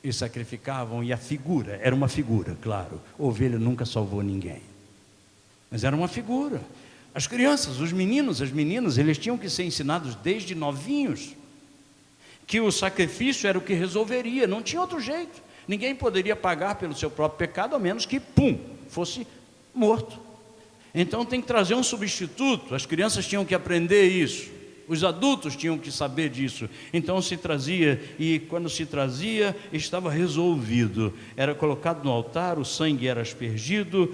e sacrificavam, e a figura, era uma figura, claro, a ovelha nunca salvou ninguém, mas era uma figura. As crianças, os meninos, as meninas, eles tinham que ser ensinados desde novinhos, que o sacrifício era o que resolveria, não tinha outro jeito, ninguém poderia pagar pelo seu próprio pecado, a menos que, fosse morto. Então tem que trazer um substituto, as crianças tinham que aprender isso, os adultos tinham que saber disso, então se trazia, e quando se trazia, estava resolvido, era colocado no altar, o sangue era aspergido,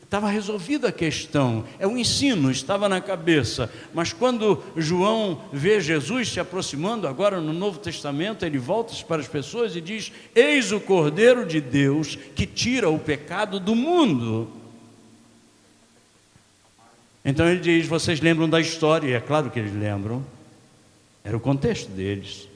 estava resolvida a questão, o ensino estava na cabeça. Mas quando João vê Jesus se aproximando, agora no Novo Testamento, ele volta para as pessoas e diz, eis o Cordeiro de Deus, que tira o pecado do mundo. Então ele diz, vocês lembram da história? E é claro que eles lembram, era o contexto deles.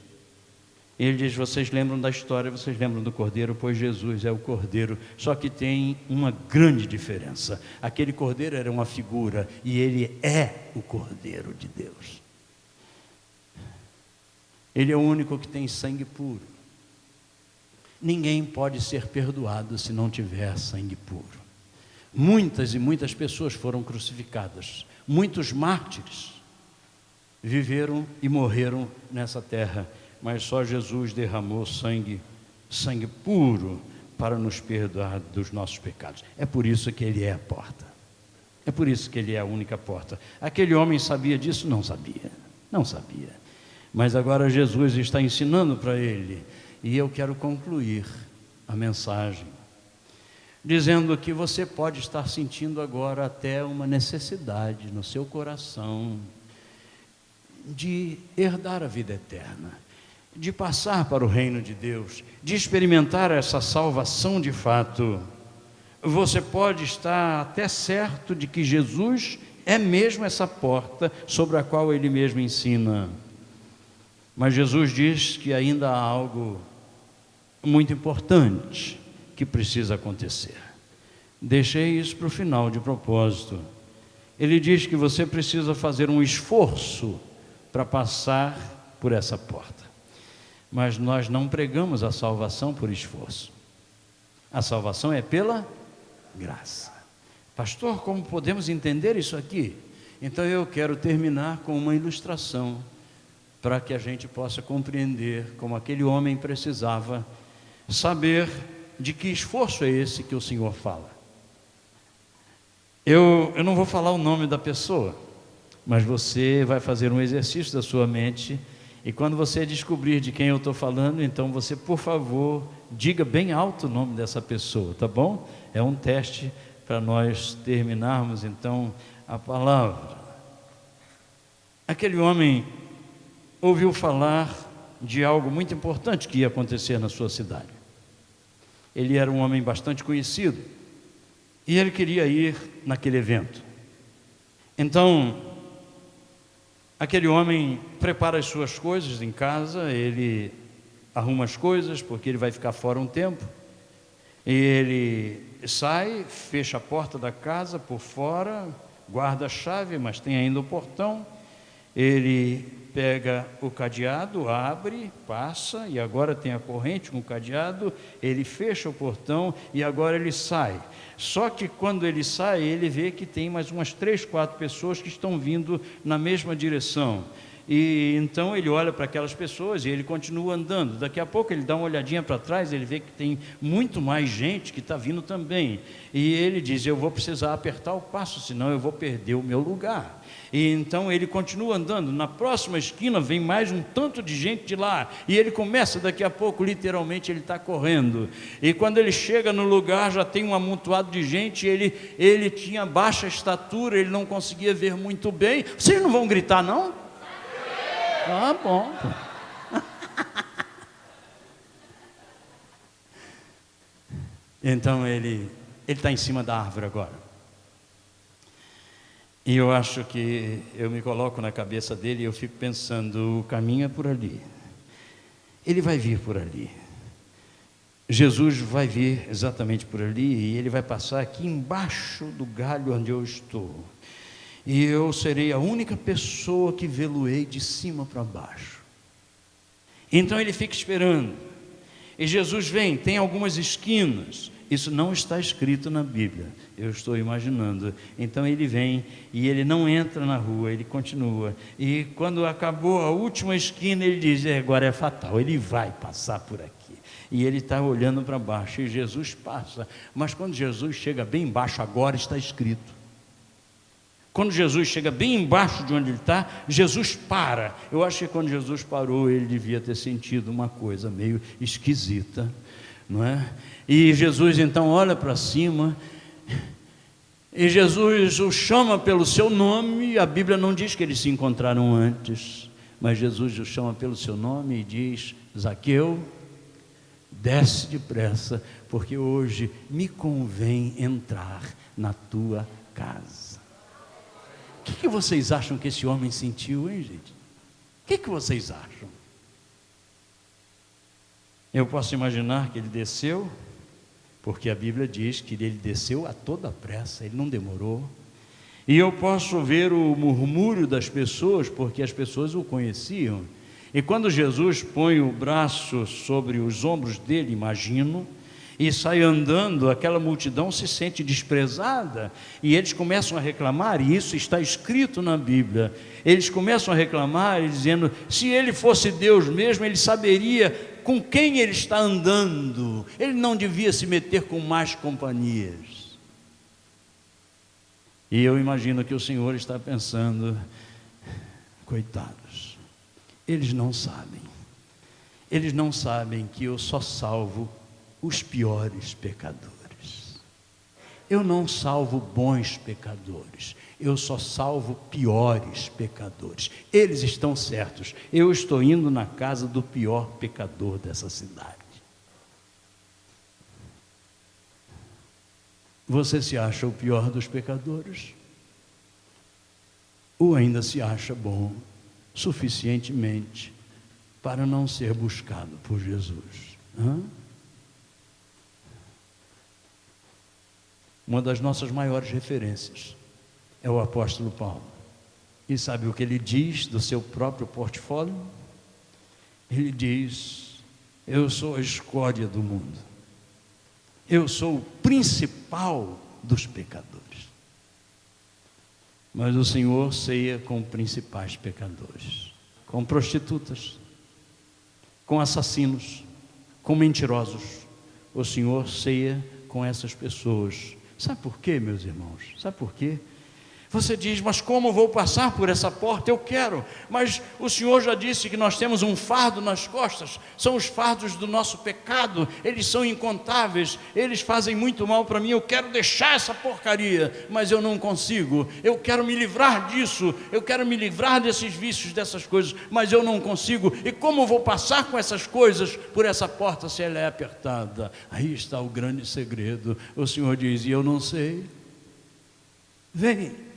E ele diz, vocês lembram da história, vocês lembram do Cordeiro, pois Jesus é o Cordeiro. Só que tem uma grande diferença, aquele Cordeiro era uma figura, e ele é o Cordeiro de Deus. Ele é o único que tem sangue puro. Ninguém pode ser perdoado se não tiver sangue puro. Muitas e muitas pessoas foram crucificadas, muitos mártires viveram e morreram nessa terra, mas só Jesus derramou sangue puro, para nos perdoar dos nossos pecados. É por isso que Ele é a porta. É por isso que Ele é a única porta. Aquele homem sabia disso? Não sabia. Não sabia. Mas agora Jesus está ensinando para ele. E eu quero concluir a mensagem dizendo que você pode estar sentindo agora até uma necessidade no seu coração de herdar a vida eterna, de passar para o reino de Deus, de experimentar essa salvação de fato. Você pode estar até certo de que Jesus é mesmo essa porta sobre a qual Ele mesmo ensina. Mas Jesus diz que ainda há algo muito importante que precisa acontecer. Deixei isso para o final de propósito. Ele diz que você precisa fazer um esforço para passar por essa porta. Mas nós não pregamos a salvação por esforço. A salvação é pela graça. Pastor, como podemos entender isso aqui? Então eu quero terminar com uma ilustração para que a gente possa compreender como aquele homem precisava saber de que esforço é esse que o Senhor fala. Eu não vou falar o nome da pessoa, mas você vai fazer um exercício da sua mente, e quando você descobrir de quem eu estou falando, então você, por favor, diga bem alto o nome dessa pessoa, tá bom? É um teste para nós terminarmos então a palavra. Aquele homem ouviu falar de algo muito importante que ia acontecer na sua cidade. Ele era um homem bastante conhecido e ele queria ir naquele evento. Então, aquele homem prepara as suas coisas em casa, ele arruma as coisas porque ele vai ficar fora um tempo, e ele sai, fecha a porta da casa por fora, guarda a chave, mas tem ainda o portão. Ele pega o cadeado, abre, passa, e agora tem a corrente com o cadeado, ele fecha o portão e agora ele sai. Só que quando ele sai, ele vê que tem mais umas 3, 4 pessoas que estão vindo na mesma direção. E então ele olha para aquelas pessoas e ele continua andando. Daqui a pouco ele dá uma olhadinha para trás, ele vê que tem muito mais gente que está vindo também. E ele diz: eu vou precisar apertar o passo, senão eu vou perder o meu lugar. E então ele continua andando. Na próxima esquina vem mais um tanto de gente de lá. E ele começa, daqui a pouco, literalmente ele está correndo. E quando ele chega no lugar, já tem um amontoado de gente. Ele tinha baixa estatura, ele não conseguia ver muito bem. Vocês não vão gritar, não? Ah, bom. Então ele está em cima da árvore agora. E eu acho que eu me coloco na cabeça dele e eu fico pensando: o caminho é por ali. Ele vai vir por ali. Jesus vai vir exatamente por ali e ele vai passar aqui embaixo do galho onde eu estou. E eu serei a única pessoa que vê-lo-ei de cima para baixo. Então ele fica esperando. E Jesus vem, tem algumas esquinas. Isso não está escrito na Bíblia, eu estou imaginando. Então ele vem e ele não entra na rua, ele continua. E quando acabou a última esquina, ele diz: agora é fatal, ele vai passar por aqui. E ele está olhando para baixo e Jesus passa. Mas quando Jesus chega bem embaixo, agora está escrito. Quando Jesus chega bem embaixo de onde ele está, Jesus para. Eu acho que quando Jesus parou, ele devia ter sentido uma coisa meio esquisita, não é? E Jesus então olha para cima, e Jesus o chama pelo seu nome. A Bíblia não diz que eles se encontraram antes, mas Jesus o chama pelo seu nome e diz: Zaqueu, desce depressa, porque hoje me convém entrar na tua casa. O que vocês acham que esse homem sentiu, hein, gente? O que vocês acham? Eu posso imaginar que ele desceu, porque a Bíblia diz que ele desceu a toda pressa, ele não demorou. E eu posso ver o murmúrio das pessoas, porque as pessoas o conheciam. E quando Jesus põe o braço sobre os ombros dele, imagino, e sai andando, aquela multidão se sente desprezada, e eles começam a reclamar, e isso está escrito na Bíblia. Eles começam a reclamar, dizendo: se ele fosse Deus mesmo, ele saberia com quem ele está andando. Ele não devia se meter com más companhias. E eu imagino que o Senhor está pensando: coitados, eles não sabem que eu só salvo os piores pecadores. Eu não salvo bons pecadores, eu só salvo piores pecadores. Eles estão certos, eu estou indo na casa do pior pecador dessa cidade. Você se acha o pior dos pecadores? Ou ainda se acha bom suficientemente para não ser buscado por Jesus? Uma das nossas maiores referências é o apóstolo Paulo. E sabe o que ele diz do seu próprio portfólio? Ele diz: eu sou a escória do mundo, eu sou o principal dos pecadores. Mas o Senhor ceia com principais pecadores, com prostitutas, com assassinos, com mentirosos. O Senhor ceia com essas pessoas. Sabe por quê, meus irmãos? Sabe por quê? Você diz: mas como vou passar por essa porta? Eu quero, mas o Senhor já disse que nós temos um fardo nas costas. São os fardos do nosso pecado, eles são incontáveis, eles fazem muito mal para mim. Eu quero deixar essa porcaria, mas eu não consigo. Eu quero me livrar disso, eu quero me livrar desses vícios, dessas coisas, mas eu não consigo. E como vou passar com essas coisas por essa porta se ela é apertada? Aí está o grande segredo. O Senhor diz: e eu não sei. Vem.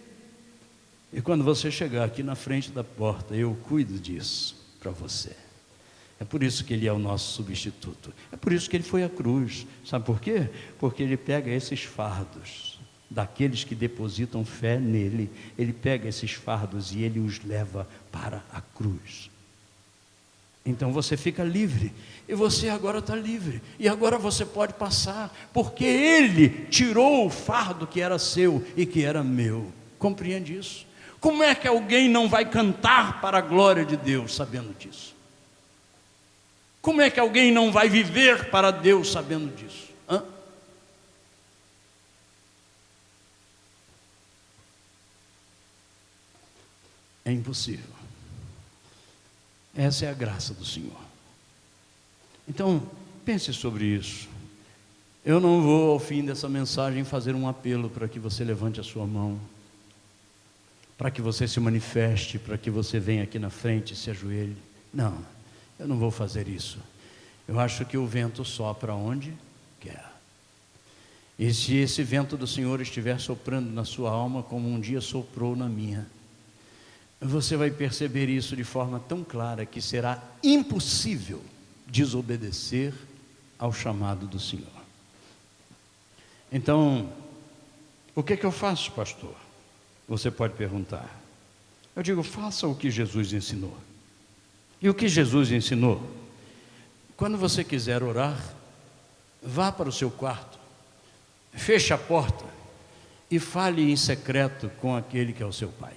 E quando você chegar aqui na frente da porta, eu cuido disso para você. É por isso que Ele é o nosso substituto. É por isso que Ele foi à cruz. Sabe por quê? Porque Ele pega esses fardos daqueles que depositam fé nele. Ele pega esses fardos e Ele os leva para a cruz. Então você fica livre. E você agora está livre. E agora você pode passar. Porque Ele tirou o fardo que era seu e que era meu. Compreende isso? Como é que alguém não vai cantar para a glória de Deus sabendo disso? Como é que alguém não vai viver para Deus sabendo disso? É impossível. Essa é a graça do Senhor. Então, pense sobre isso. Eu não vou, ao fim dessa mensagem, fazer um apelo para que você levante a sua mão, para que você se manifeste, para que você venha aqui na frente e se ajoelhe. Não, eu não vou fazer isso. Eu acho que o vento sopra onde quer. E se esse vento do Senhor estiver soprando na sua alma, como um dia soprou na minha, você vai perceber isso de forma tão clara que será impossível desobedecer ao chamado do Senhor. Então, o que é que eu faço, pastor? Você pode perguntar. Eu digo: faça o que Jesus ensinou. E o que Jesus ensinou? Quando você quiser orar, vá para o seu quarto, feche a porta e fale em secreto com aquele que é o seu Pai.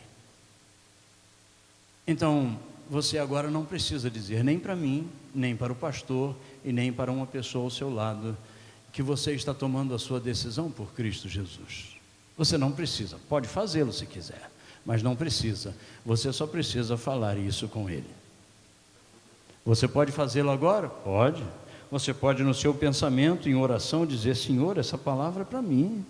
Então, você agora não precisa dizer nem para mim, nem para o pastor e nem para uma pessoa ao seu lado que você está tomando a sua decisão por Cristo Jesus. Você não precisa, pode fazê-lo se quiser, mas não precisa. Você só precisa falar isso com Ele. Você pode fazê-lo agora? Pode. Você pode, no seu pensamento, em oração, dizer: Senhor, essa palavra é para mim.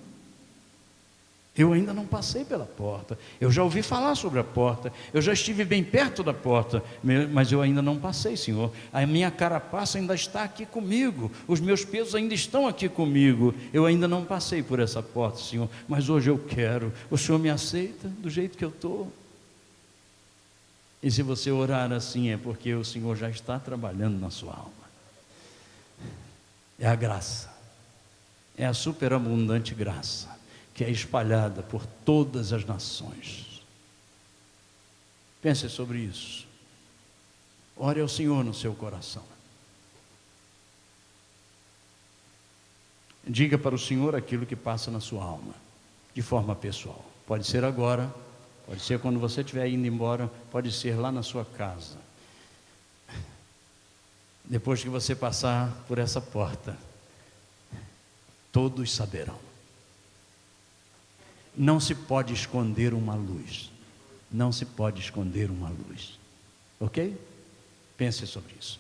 Eu ainda não passei pela porta. Eu já ouvi falar sobre a porta. Eu já estive bem perto da porta, mas eu ainda não passei, Senhor. A minha carapaça ainda está aqui comigo. Os meus pesos ainda estão aqui comigo. Eu ainda não passei por essa porta, Senhor. Mas hoje eu quero. O Senhor me aceita do jeito que eu estou. E se você orar assim, é porque o Senhor já está trabalhando na sua alma. É a graça. É a superabundante graça que é espalhada por todas as nações. Pense sobre isso. Ore ao Senhor no seu coração. Diga para o Senhor aquilo que passa na sua alma, de forma pessoal. Pode ser agora, pode ser quando você estiver indo embora, pode ser lá na sua casa. Depois que você passar por essa porta, todos saberão. Não se pode esconder uma luz. Não se pode esconder uma luz. Ok? Pense sobre isso.